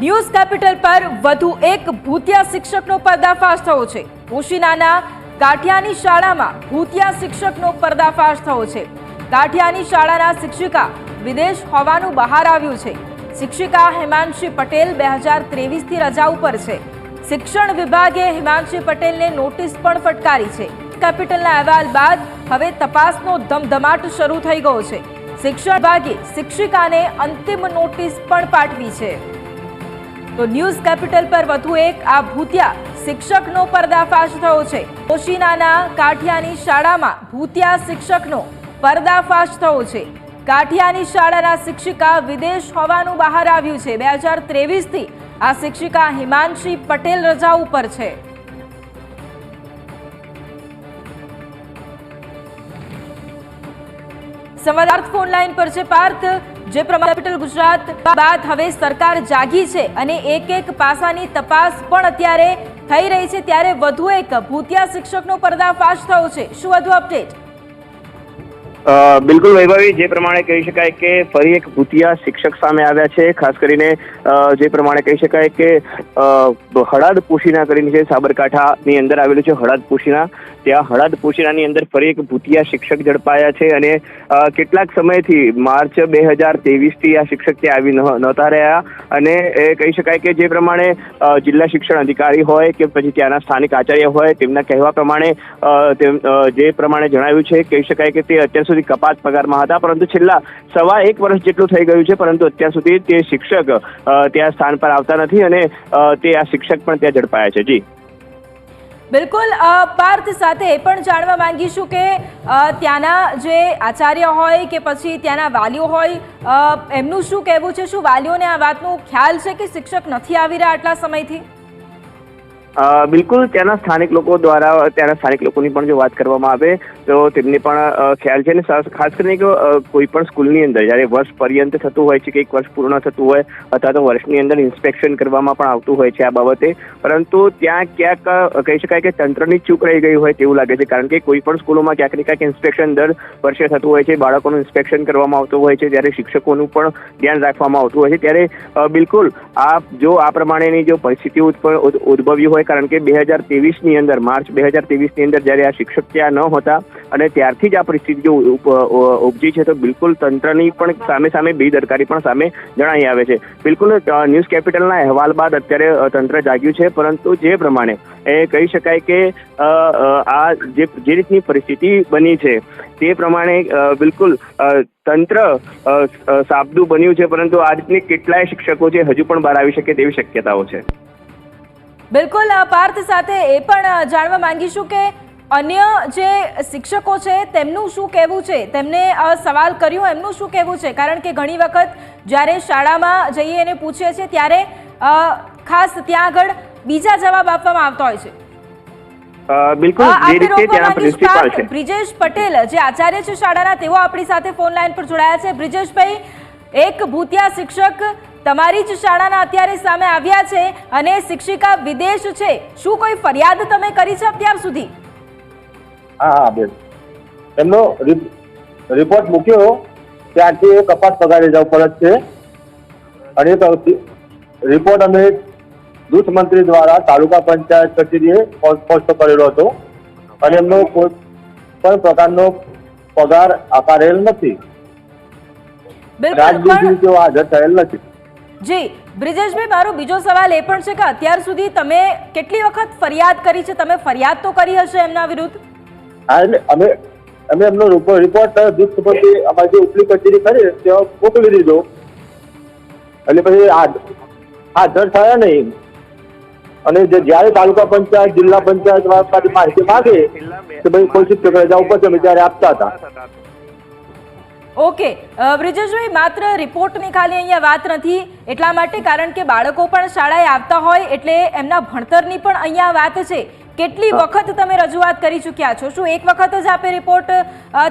News capital પર વધુ એક ભૂતિયા શિક્ષકનો પર્દાફાશ થયો છે। ઉશીનાના કાઠિયાની શાળામાં ભૂતિયા શિક્ષકનો પર્દાફાશ થયો છે। કાઠિયાની શાળાના શિક્ષિકા વિદેશ હોવાનું બહાર આવ્યું છે। શિક્ષિકા હિમાંશી પટેલ 2023 થી રજા ઉપર છે। શિક્ષણ વિભાગે હિમાંશી પટેલને નોટિસ પણ ફટકારી છે। કેપિટલના અહેવાલ બાદ હવે તપાસનો ધમધમાટ શરૂ થઈ ગયો છે। શિક્ષણ વિભાગે શિક્ષિકાને અંતિમ નોટિસ પણ પાઠવી છે। तो न्यूज कैपिटल पर વધુ એક આ ભૂતિયા શિક્ષકનો પર્દાફાશ થયો છે। ઓશીનાના કાઠિયાની શાળામાં ભૂતિયા શિક્ષકનો પર્દાફાશ થયો છે। કાઠિયાની શાળાના શિક્ષિકા વિદેશ હોવાનું બહાર આવ્યું છે। 2023 થી આ શિક્ષિકા હિમાંશી પટેલ રજા ઉપર છે। સંવાદદાતા ફોન લાઈન પર છે। પાર્થ, જે પ્રમાણે કેપિટલ ગુજરાત બાદ હવે સરકાર જાગી છે અને એક પાસાની તપાસ પણ અત્યારે થઈ રહી છે, ત્યારે વધુ એક ભૂતિયા શિક્ષકનો પર્દાફાશ થયો છે। શું વધુ અપડેટ? બિલકુલ વૈભવી, જે પ્રમાણે કહી શકાય કે ફરી એક ભૂતિયા શિક્ષક સામે આવ્યા છે। ખાસ કરીને જે પ્રમાણે કહી શકાય કે હળાદ પોશીના કરીને છે, સાબરકાંઠાની અંદર આવેલું છે હળાદ પોશીના। ત્યાં હળાદ પોશીનાની અંદર ફરી એક ભૂતિયા શિક્ષક ઝડપાયા છે અને કેટલાક સમયથી માર્ચ 2023 થી આ શિક્ષક ત્યાં આવી નહોતા રહ્યા અને કહી શકાય કે જે પ્રમાણે જિલ્લા શિક્ષણ અધિકારી હોય કે પછી ત્યાંના સ્થાનિક આચાર્ય હોય તેમના કહેવા પ્રમાણે જે પ્રમાણે જણાવ્યું છે, કહી શકાય કે તે અત્યાર સુધી કપાત પગારમાં હતા, પરંતુ છેલ્લા 1.5 વર્ષ જેટલું થઈ ગયું છે, પરંતુ અત્યાર સુધી તે શિક્ષક ત્યાં સ્થાન પર આવતા નથી અને તે આ શિક્ષક પણ ત્યાં ઝડપાયા છે। જી બિલકુલ, પાર્થ સાથે એ પણ જાણવા માંગીશું કે ત્યાંના જે આચાર્ય હોય કે પછી ત્યાંના વાલીઓ હોય એમનું શું કહેવું છે? શું વાલીઓને આ વાતનો ખ્યાલ છે કે શિક્ષક નથી આવી રહ્યા આટલા સમયથી? બિલકુલ, ત્યાંના સ્થાનિક લોકો દ્વારા ત્યાંના સ્થાનિક લોકોની પણ જો વાત કરવામાં આવે તો તેમને પણ ખ્યાલ છે અને ખાસ કરીને કે કોઈ પણ સ્કૂલની અંદર જ્યારે વર્ષ પર્યંત થતું હોય છે કે 1 વર્ષ પૂર્ણ થતું હોય અથવા તો વર્ષની અંદર ઇન્સ્પેક્શન કરવામાં પણ આવતું હોય છે આ બાબતે, પરંતુ ત્યાં ક્યાંક કહી શકાય કે તંત્રની ચૂક રહી ગઈ હોય તેવું લાગે છે, કારણ કે કોઈ પણ સ્કૂલોમાં ક્યાંક ને ક્યાંક ઇન્સ્પેક્શન દર વર્ષે થતું હોય છે, બાળકોનું ઇન્સ્પેક્શન કરવામાં આવતું હોય છે, ત્યારે શિક્ષકોનું પણ ધ્યાન રાખવામાં આવતું હોય છે। ત્યારે બિલકુલ આ પ્રમાણેની જો પરિસ્થિતિ ઉદ્ભવી હોય, કારણ કે 2023ની અંદર માર્ચ 2023ની અંદર જ્યારે આ શિક્ષક ત્યાં ન હતા અને ત્યારથી જ આ પરિસ્થિતિ જો ઉપજી છે, તો બિલકુલ તંત્રની પણ સામે બેદરકારી પણ સામે જણાઈ આવે છે। બિલકુલ ન્યૂઝ કેપિટલના અહેવાલ બાદ અત્યારે તંત્ર જાગ્યું છે, પરંતુ જે પ્રમાણે એ કહી શકાય કે આ જે રીતની પરિસ્થિતિ બની છે તે પ્રમાણે બિલકુલ તંત્ર સાબદું બન્યું છે, પરંતુ આ રીતની કેટલાય શિક્ષકો છે હજુ પણ બહાર આવી શકે તેવી શક્યતાઓ છે। બિલકુલ, પાર્થ સાથે એ પણ જાણવા માંગીશું કે અન્ય જે શિક્ષકો છે તેમનું શું કહેવું છે? તેમને સવાલ કર્યો એમનું શું કહેવું છે? કારણ કે ઘણી વખત જ્યારે શાળામાં જઈએ અને પૂછીએ છીએ ત્યારે ખાસ ત્યાં આગળ બીજા જવાબ આપવામાં આવતા હોય છે। બિલકુલ, જે રીતે ત્યાંના પ્રિન્સિપાલ છે બ્રિજેશ પટેલ, જે આચાર્ય છે શાળાના, તેઓ આપણી સાથે ફોન લાઈન પર જોડાયા છે। બ્રિજેશભાઈ, એક ભૂતિયા શિક્ષક તમારી જ શાળાના અત્યારે સામે આવ્યા છે અને શિક્ષિકા વિદેશ છે, શું કોઈ ફરિયાદ તમે કરી છે અત્યાર સુધી? હા બેન, એમનો રિપોર્ટ મૂક્યો ત્યારથી કપાત પગારે જવું પડે છે અને રિપોર્ટ અમે દૂધ મંત્રી દ્વારા તાલુકા પંચાયત કચેરીએ પોસ્ટ કરેલો હતો અને એમનો કોઈ પણ પ્રકારનો પગાર આકારેલ નથી, રાજનીતિ તેઓ હાજર થયેલ નથી। જી બ્રિજેશભાઈ, મારો બીજો સવાલ એ પણ છે કે અત્યાર સુધી તમે કેટલી વખત ફરિયાદ કરી છે? તમે ફરિયાદ તો કરી હશે એમના વિરુદ્ધ? હા, એટલે અમે એમનો રિપોર્ટ દૂધ પછી અમારી જે ઉપલી કચેરી કરી ત્યાં મોકલી દીધો, એટલે પછી હાજર થયા નહીં અને જયારે તાલુકા પંચાયત જિલ્લા પંચાયત માહિતી માગે કે ભાઈ કોઈ શિક્ષક રજા ઉપર છે ત્યારે આપતા હતા। ઓકે બ્રિજેશભાઈ, માત્ર રિપોર્ટની ખાલી અહીંયા વાત નથી એટલા માટે, કારણ કે બાળકો પણ શાળાએ આવતા હોય એટલે એમના ભણતરની પણ અહીંયા વાત છે। કેટલી વખત તમે રજૂઆત કરી ચૂક્યા છો? શું એક વખત જ આપે રિપોર્ટ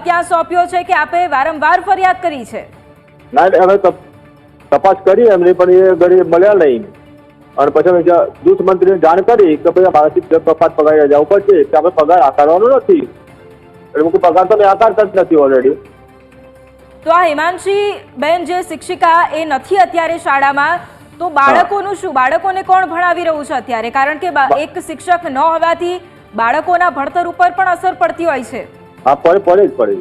ત્યાં સોંપ્યો છે કે આપે વારંવાર ફરિયાદ કરી છે? ના, હવે તપાસ કરી એમની પણ એ ઘડી મળ્યા નહીં અને પછી અમે દૂધ મંત્રીને જાણ કરી કે ભાઈ મારાથી કપાત પગાર જવું પડશે કે આપણે પગાર આકારવાનો નથી, એટલે પગાર તો આકારતા જ નથી ઓલરેડી। તો આ હિમાંશી બેન જે શિક્ષિકા એ નથી અત્યારે શાળામાં, તો બાળકોનું શું? બાળકોને કોણ ભણાવી રહ્યું છે અત્યારે? કારણ કે એક શિક્ષક ન હોવાથી બાળકોના ભણતર ઉપર પણ અસર પડતી હોય છે. હા, પડે.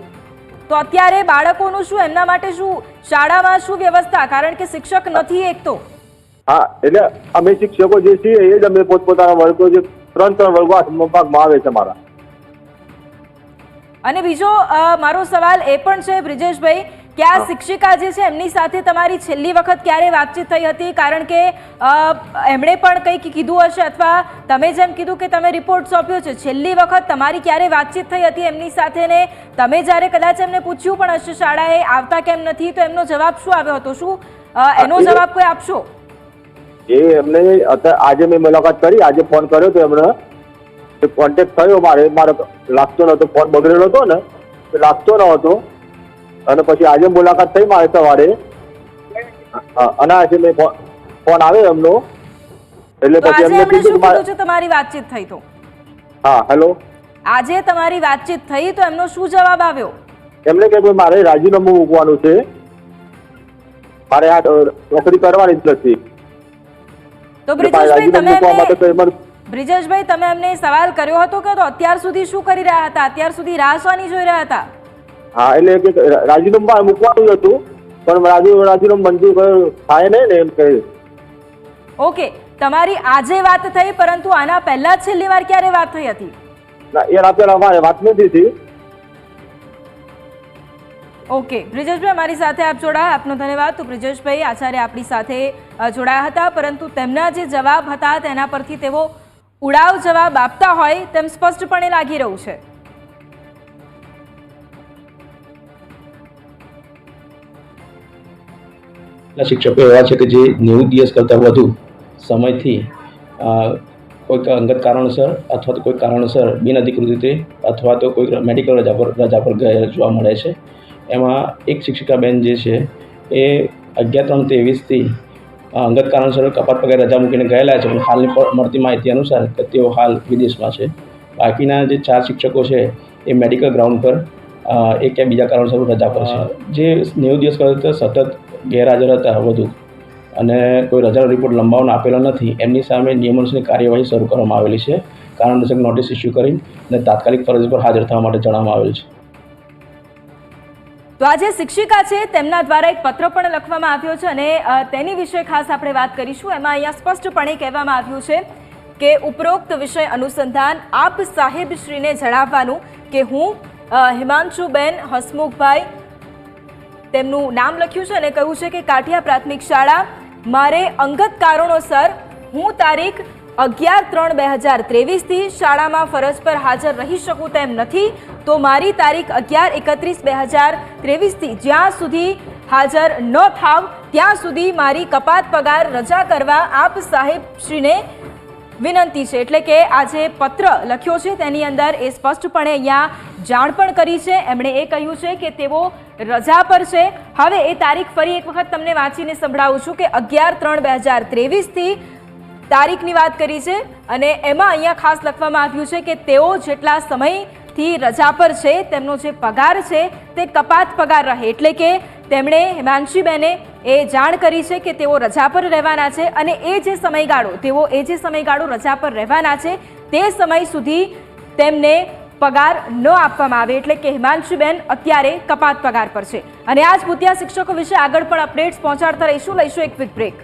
તો અત્યારે બાળકોનું શું? એમના માટે શું શાળામાં શું વ્યવસ્થા? કારણ કે શિક્ષક નથી એક તો. હા, એટલે અમે શિક્ષકો જે છીએ એ જ અમે પોતપોતાના વર્ગો જે 3 વર્ગો ભાગમાં આવે છે મારા. અને બીજો મારો સવાલ એ પણ છે બ્રિજેશભાઈ કે આ શિક્ષિકા જે છે એમની સાથે તમારી છેલ્લી વખત ક્યારે વાતચીત થઈ હતી? કારણ કે એમણે પણ કંઈક કીધું હશે અથવા તમે જેમ કીધું કે તમે રિપોર્ટ સોંપ્યો છે, છેલ્લી વખત તમારી ક્યારે વાતચીત થઈ હતી એમની સાથે? ને તમે જ્યારે કદાચ એમને પૂછ્યું પણ હશે શાળાએ આવતા કેમ નથી, તો એમનો જવાબ શું આવ્યો હતો? શું એનો જવાબ કોઈ આપશો? એ એમને આજે મેં મુલાકાત કરી, આજે ફોન કર્યો તો એમણે કોન્ટેક્ટ થયો, મારે લાગતો નહોતો, ફોન બગડેલો હતો ને, લાગતો ન હતો. અને પછી આજે મુલાકાત થઈ મારે સવારે, અને આજે મેં ફોન આવ્યો એમનો, એટલે પછી એમને કીધું કે તમારી વાતચીત થઈ તો. હા, હેલો, આજે તમારી વાતચીત થઈ તો એમનો શું જવાબ આવ્યો? એમને કે મારે રાજીનામું મૂકવાનું છે, મારે આ નોકરી કરવાની જ નથી. તો બ્રિજેશભાઈ તમે એમને સવાલ કર્યો હતો કે તો અત્યાર સુધી શું કરી રહ્યા હતા? અત્યાર સુધી રાહ શાની જોઈ રહ્યા હતા? હા, એટલે કે રાજીનામું મૂકવાનું હતું, પણ રાજીનામું મંજૂર થાય નહીં ને એમ કહે. ઓકે, તમારી આજે વાત થઈ, પરંતુ આના પહેલા છેલ્લી વાર ક્યારે વાત થઈ હતી? ના, એના પહેલા અમારે વાત નથી થઈ. ઓકે બ્રિજેશભાઈ, અમારી સાથે આપ જોડાયા, આપનો ધન્યવાદ. તો બ્રિજેશભાઈ આચાર્ય આપણી સાથે જોડાયા હતા, પરંતુ તેમના જે જવાબ હતા તેના પરથી તેઓ ઉડાવ જવાબ આપતા હોય તેમ સ્પષ્ટપણે લાગી રહ્યું છે. શિક્ષકો એવા છે કે જે 90 દિવસ કરતાં વધુ સમયથી કોઈક અંગત કારણસર અથવા તો કોઈ કારણસર બિનઅધિકૃત રીતે અથવા તો કોઈ મેડિકલ રજા પર ગયેલા જોવા મળે છે. એમાં એક શિક્ષિકાબેન જે છે એ 11/3/23થી અંગત કારણસર કપાત પગાર રજા મૂકીને ગયેલા છે, પણ હાલની મળતી માહિતી અનુસાર કે તેઓ હાલ વિદેશમાં છે. બાકીના જે 4 શિક્ષકો છે એ મેડિકલ ગ્રાઉન્ડ પર એક કે બીજા કારણસર રજા પર છે. જે 90 દિવસ કરતાં સતત ગેરહાજર હતા વધુ અને કોઈ રજાનો રિપોર્ટ લંબાવવાનો આપેલો નથી, એમની સામે નિયમનની કાર્યવાહી શરૂ કરવામાં આવેલી છે. કારણદર્શક નોટિસ ઇસ્યુ કરી અને તાત્કાલિક ફરજ પર હાજર થવા માટે જણાવવામાં આવેલ છે. તો આ જે શિક્ષિકા છે તેમના દ્વારા એક પત્ર પણ લખવામાં આવ્યો છે અને તેની વિશે ખાસ આપણે વાત કરીશું. એમાં અહીંયા સ્પષ્ટપણે કહેવામાં આવ્યું છે કે ઉપરોક્ત વિષય અનુસંધાન આપ સાહેબશ્રીને જણાવવાનું કે હું હિમાંશુબેન હસમુખભાઈ, તેમનું નામ લખ્યું છે અને કહ્યું છે કે કાઠિયા પ્રાથમિક શાળા, મારે અંગત કારણોસર હું તારીખ 11/3/2023થી શાળામાં ફરજ પર હાજર રહી શકું તેમ નથી, તો મારી તારીખ 11/31/2023થી જ્યાં સુધી હાજર ન થાવ ત્યાં સુધી મારી કપાત પગાર રજા કરવા આપ સાહેબશ્રીને વિનંતી છે. એટલે કે આ જે પત્ર લખ્યો છે તેની અંદર એ સ્પષ્ટપણે અહીંયા જાણ પણ કરી છે. એમણે એ કહ્યું છે કે તેઓ રજા પર છે. હવે એ તારીખ ફરી એક વખત તમને વાંચીને સંભળાવું છું કે 11/3/2023થી તારીખની વાત કરી છે અને એમાં અહીંયા ખાસ લખવામાં આવ્યું છે કે તેઓ જેટલા સમયથી રજા પર છે તેમનો જે પગાર છે તે કપાત પગાર રહે. એટલે કે તેમણે હિમાંશીબેને એ જાણ કરી છે કે તેઓ રજા પર રહેવાના છે અને એ જે સમયગાળો રજા પર રહેવાના છે તે સમય સુધી તેમને પગાર ન આપવામાં આવે. એટલે કે હિમાંશુબેન અત્યારે કપાત પગાર પર છે. અને આ જ ભૂતિયા શિક્ષકો વિશે આગળ પણ અપડેટ્સ પહોંચાડતા રહીશું. લઈશું એક ક્વિક બ્રેક.